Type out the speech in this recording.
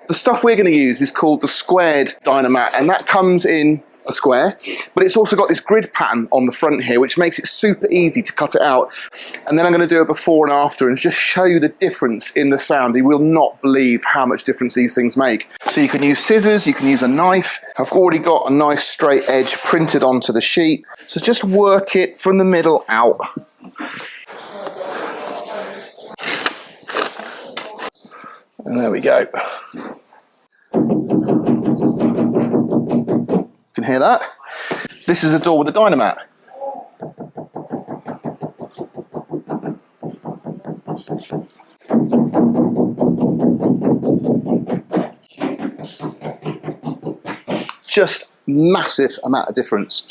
The stuff we're going to use is called the squared Dynamat, and that comes in a square, but it's also got this grid pattern on the front here, which makes it super easy to cut it out. And then I'm going to do a before and after and just show you the difference in the sound. You will not believe how much difference these things make. So you can use scissors, you can use a knife. I've already got a nice straight edge printed onto the sheet, so just work it from the middle out. And there we go. You can hear that? This is a door with a Dynamat. Just massive amount of difference.